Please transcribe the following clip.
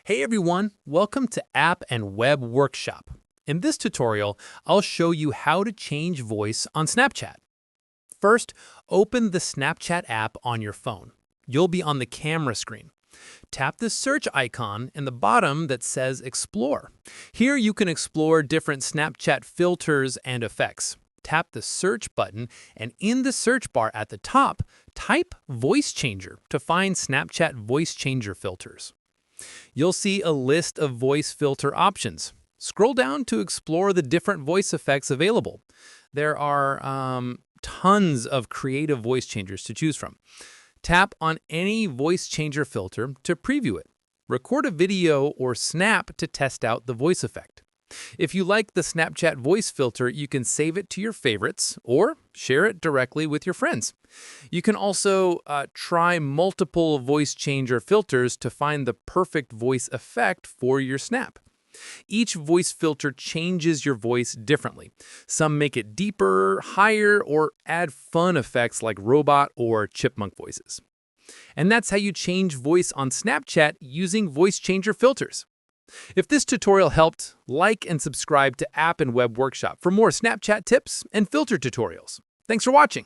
Hey everyone, welcome to App and Web Workshop. In this tutorial, I'll show you how to change voice on Snapchat. First, open the Snapchat app on your phone. You'll be on the camera screen. Tap the search icon in the bottom that says Explore. Here you can explore different Snapchat filters and effects. Tap the search button and in the search bar at the top, type Voice Changer to find Snapchat Voice Changer filters. You'll see a list of voice filter options. Scroll down to explore the different voice effects available. There are tons of creative voice changers to choose from. Tap on any voice changer filter to preview it. Record a video or snap to test out the voice effect. If you like the Snapchat voice filter, you can save it to your favorites or share it directly with your friends. You can also try multiple voice changer filters to find the perfect voice effect for your snap. Each voice filter changes your voice differently. Some make it deeper, higher, or add fun effects like robot or chipmunk voices. And that's how you change voice on Snapchat using voice changer filters. If this tutorial helped, like and subscribe to App and Web Workshop for more Snapchat tips and filter tutorials. Thanks for watching.